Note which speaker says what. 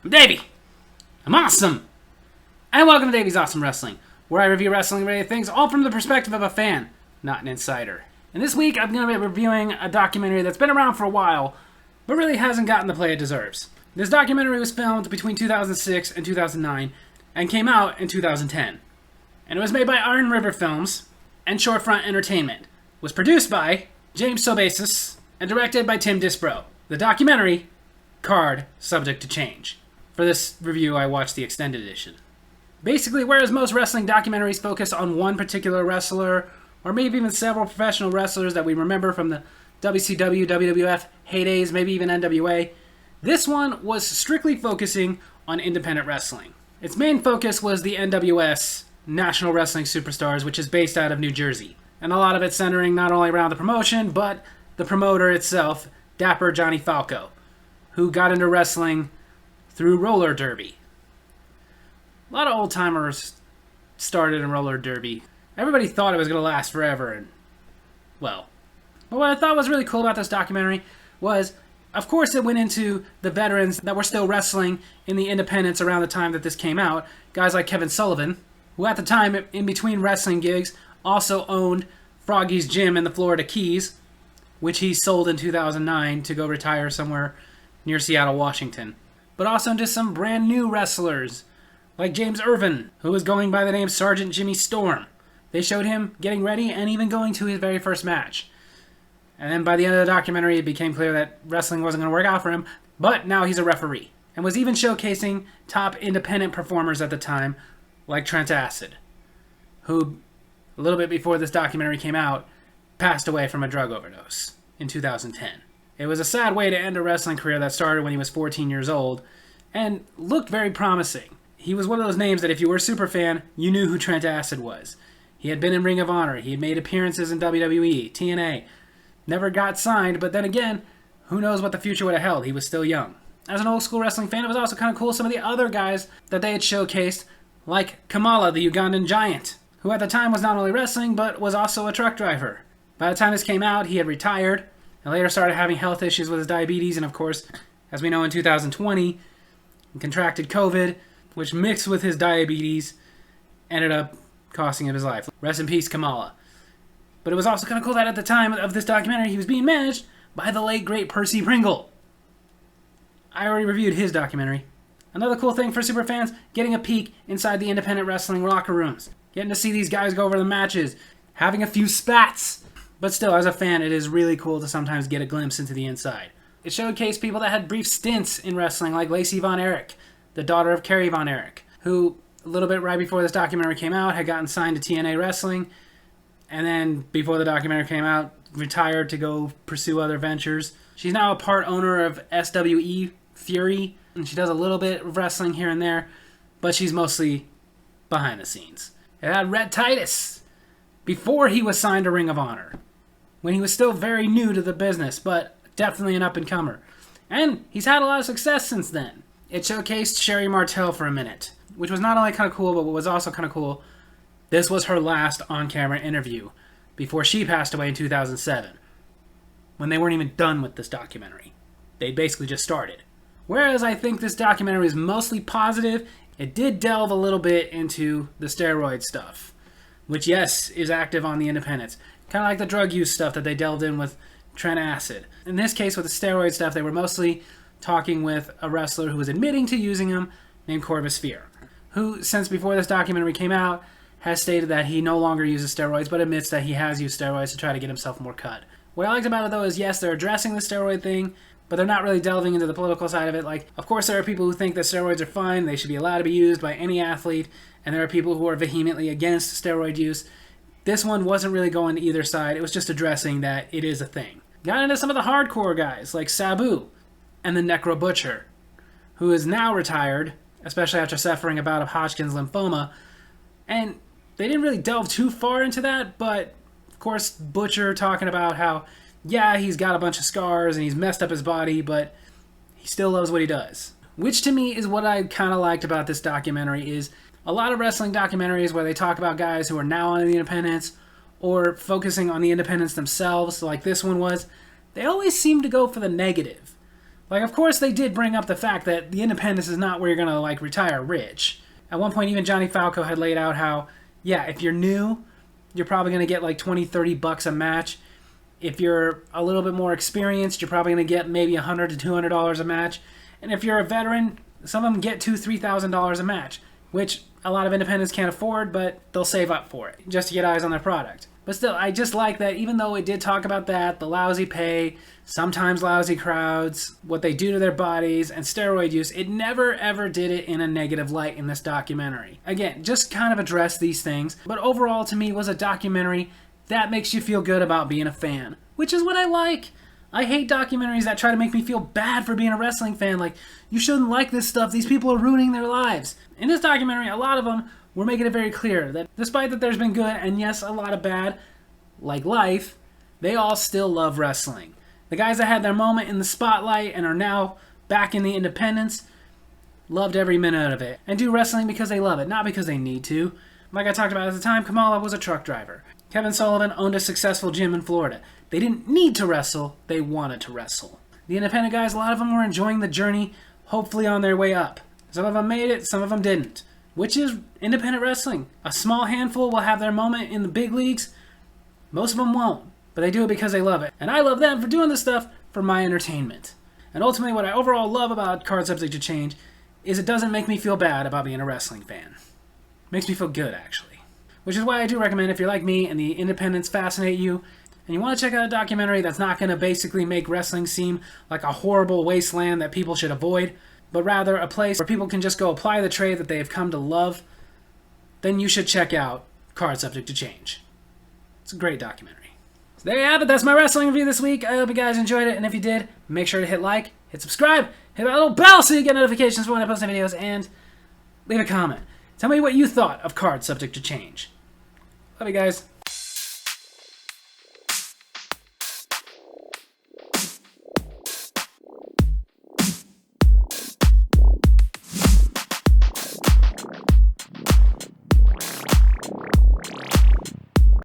Speaker 1: I'm Davy. I'm awesome. And welcome to Davy's Awesome Wrestling, where I review wrestling-related things all from the perspective of a fan, not an insider. And this week, I'm going to be reviewing a documentary that's been around for a while, but really hasn't gotten the play it deserves. This documentary was filmed between 2006 and 2009, and came out in 2010. And it was made by Iron River Films and Shorefront Entertainment. It was produced by James Sobasis and directed by Tim Disbro. The documentary, Card Subject to Change. For this review, I watched the extended edition. Basically, whereas most wrestling documentaries focus on one particular wrestler, or maybe even several professional wrestlers that we remember from the WCW, WWF heydays, maybe even NWA, this one was strictly focusing on independent wrestling. Its main focus was the NWS, National Wrestling Superstars, which is based out of New Jersey. And a lot of it centering not only around the promotion, but the promoter itself, Dapper Johnny Falco, who got into wrestling through roller derby. A lot of old-timers started in roller derby. Everybody thought it was going to last forever, and, well. But what I thought was really cool about this documentary was, of course, it went into the veterans that were still wrestling in the independents around the time that this came out. Guys like Kevin Sullivan, who at the time, in between wrestling gigs, also owned Froggy's Gym in the Florida Keys, which he sold in 2009 to go retire somewhere near Seattle, Washington. But also into some brand new wrestlers, like James Irvin, who was going by the name Sergeant Jimmy Storm. They showed him getting ready and even going to his very first match. And then by the end of the documentary, it became clear that wrestling wasn't going to work out for him, but now he's a referee. And was even showcasing top independent performers at the time, like Trent Acid, who, a little bit before this documentary came out, passed away from a drug overdose in 2010. It was a sad way to end a wrestling career that started when he was 14 years old, and looked very promising. He was one of those names that if you were a super fan, you knew who Trent Acid was. He had been in Ring of Honor, he had made appearances in WWE, TNA, never got signed, but then again, who knows what the future would have held, he was still young. As an old school wrestling fan, it was also kind of cool some of the other guys that they had showcased, like Kamala, the Ugandan Giant, who at the time was not only wrestling, but was also a truck driver. By the time this came out, he had retired, and later started having health issues with his diabetes, and of course, as we know in 2020, he contracted COVID, which mixed with his diabetes, ended up costing him his life. Rest in peace, Kamala. But it was also kind of cool that at the time of this documentary, he was being managed by the late, great Percy Pringle. I already reviewed his documentary. Another cool thing for superfans, getting a peek inside the independent wrestling locker rooms. Getting to see these guys go over the matches, having a few spats. But still, as a fan, it is really cool to sometimes get a glimpse into the inside. It showcased people that had brief stints in wrestling, like Lacey Von Erich, the daughter of Kerry Von Erich, who, a little bit right before this documentary came out, had gotten signed to TNA Wrestling, and then, before the documentary came out, retired to go pursue other ventures. She's now a part owner of SWE Fury, and she does a little bit of wrestling here and there, but she's mostly behind the scenes. It had Rhett Titus, before he was signed to Ring of Honor, when he was still very new to the business, but definitely an up-and-comer. And he's had a lot of success since then. It showcased Sherry Martel for a minute, which was not only kind of cool, but what was also kind of cool, this was her last on-camera interview before she passed away in 2007, when they weren't even done with this documentary. They basically just started. Whereas I think this documentary is mostly positive, it did delve a little bit into the steroid stuff, which, yes, is active on the independents. Kind of like the drug use stuff that they delved in with Trent Acid. In this case, with the steroid stuff, they were mostly talking with a wrestler who was admitting to using them, named Corvus Fear, who, since before this documentary came out, has stated that he no longer uses steroids, but admits that he has used steroids to try to get himself more cut. What I liked about it, though, is yes, they're addressing the steroid thing, but they're not really delving into the political side of it. Like, of course, there are people who think that steroids are fine, they should be allowed to be used by any athlete, and there are people who are vehemently against steroid use. This one wasn't really going to either side, it was just addressing that it is a thing. Got into some of the hardcore guys, like Sabu, and the Necro Butcher, who is now retired, especially after suffering a bout of Hodgkin's lymphoma, and they didn't really delve too far into that, but, of course, Butcher talking about how, yeah, he's got a bunch of scars and he's messed up his body, but he still loves what he does. Which, to me, is what I kind of liked about this documentary, is a lot of wrestling documentaries where they talk about guys who are now on the independents, or focusing on the independents themselves, like this one was, they always seem to go for the negative. Like, of course they did bring up the fact that the independents is not where you're going to, like, retire rich. At one point, even Johnny Falco had laid out how, yeah, if you're new, you're probably going to get like 20, 30 bucks a match. If you're a little bit more experienced, you're probably going to get maybe $100 to $200 a match. And if you're a veteran, some of them get $2,000, $3,000 a match, which a lot of independents can't afford, but they'll save up for it just to get eyes on their product. But still, I just like that even though it did talk about that, the lousy pay, sometimes lousy crowds, what they do to their bodies, and steroid use, it never ever did it in a negative light in this documentary. Again, just kind of addressed these things, but overall to me was a documentary that makes you feel good about being a fan, which is what I like. I hate documentaries that try to make me feel bad for being a wrestling fan, like, you shouldn't like this stuff, these people are ruining their lives. In this documentary, a lot of them were making it very clear that despite that there's been good and yes, a lot of bad, like life, they all still love wrestling. The guys that had their moment in the spotlight and are now back in the independents loved every minute of it and do wrestling because they love it, not because they need to. Like I talked about at the time, Kamala was a truck driver. Kevin Sullivan owned a successful gym in Florida. They didn't need to wrestle, they wanted to wrestle. The independent guys, a lot of them were enjoying the journey, hopefully on their way up. Some of them made it, some of them didn't. Which is independent wrestling. A small handful will have their moment in the big leagues. Most of them won't, but they do it because they love it. And I love them for doing this stuff for my entertainment. And ultimately, what I overall love about Card Subject to Change is it doesn't make me feel bad about being a wrestling fan. It makes me feel good, actually. Which is why I do recommend, if you're like me and the independents fascinate you, and you want to check out a documentary that's not going to basically make wrestling seem like a horrible wasteland that people should avoid, but rather a place where people can just go apply the trade that they have come to love, then you should check out Card Subject to Change. It's a great documentary. So there you have it. That's my wrestling review this week. I hope you guys enjoyed it, and if you did, make sure to hit like, hit subscribe, hit that little bell so you get notifications for when I post new videos, and leave a comment. Tell me what you thought of Card Subject to Change. Love you guys.